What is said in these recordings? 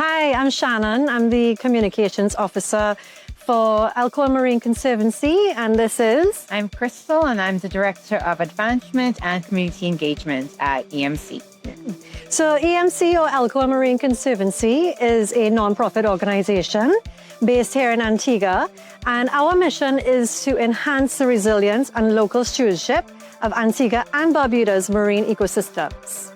Hi, I'm Shannon. I'm the Communications Officer for Elkhorn Marine Conservancy, and this is... I'm Christal, and I'm the Director of Advancement and Community Engagement at EMC. So EMC, or Elkhorn Marine Conservancy, is a non-profit organization based here in Antigua, and our mission is to enhance the resilience and local stewardship of Antigua and Barbuda's marine ecosystems.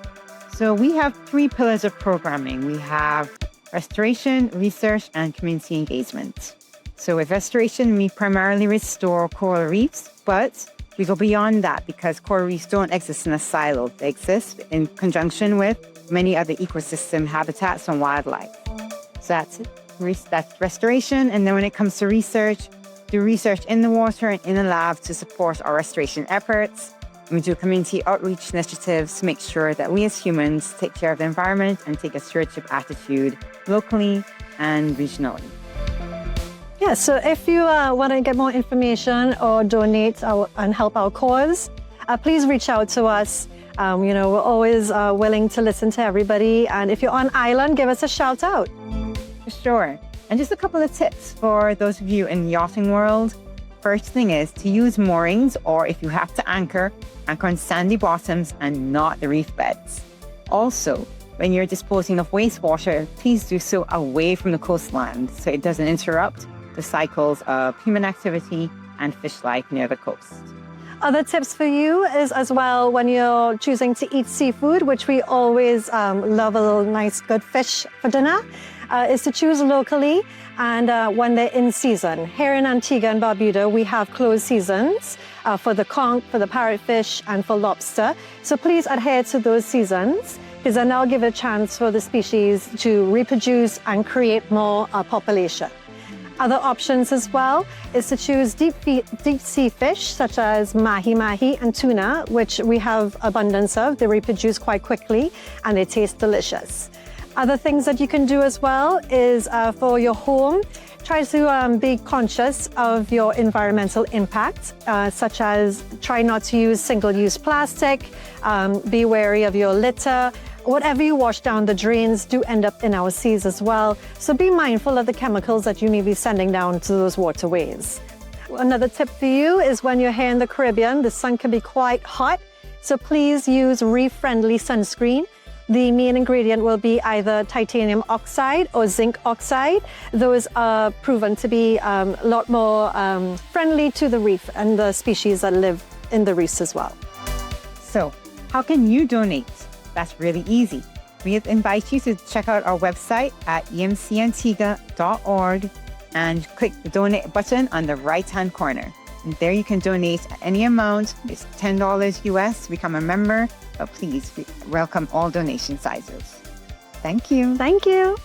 So we have 3 pillars of programming. We have restoration, research, and community engagement. So with restoration, we primarily restore coral reefs, but we go beyond that because coral reefs don't exist in a silo. They exist in conjunction with many other ecosystem habitats and wildlife. So that's restoration. And then when it comes to research, do research in the water and in the lab to support our restoration efforts. We do community outreach initiatives to make sure that we as humans take care of the environment and take a stewardship attitude locally and regionally. Yeah, so if you want to get more information or donate and help our cause, please reach out to us. We're always willing to listen to everybody. And if you're on island, give us a shout out. For sure. And just a couple of tips for those of you in the yachting world. First thing is to use moorings, or if you have to anchor on sandy bottoms and not the reef beds. Also, when you're disposing of wastewater, please do so away from the coastline so it doesn't interrupt the cycles of human activity and fish life near the coast. Other tips for you is as well when you're choosing to eat seafood, which we always love a little nice good fish for dinner, is to choose locally and when they're in season. Here in Antigua and Barbuda, we have closed seasons for the conch, for the parrotfish, and for lobster. So please adhere to those seasons, because then that'll give a chance for the species to reproduce and create more population. Other options as well is to choose deep sea fish such as mahi-mahi and tuna, which we have abundance of. They reproduce quite quickly and they taste delicious. Other things that you can do as well is for your home, try to be conscious of your environmental impact, such as try not to use single-use plastic, be wary of your litter. Whatever you wash down the drains do end up in our seas as well. So be mindful of the chemicals that you may be sending down to those waterways. Another tip for you is when you're here in the Caribbean, the sun can be quite hot. So please use reef-friendly sunscreen. The main ingredient will be either titanium oxide or zinc oxide. Those are proven to be a lot more friendly to the reef and the species that live in the reefs as well. So, how can you donate? That's really easy. We invite you to check out our website at emcantigua.org and click the donate button on the right-hand corner. And there you can donate any amount. It's $10 US to become a member, but please welcome all donation sizes. Thank you. Thank you.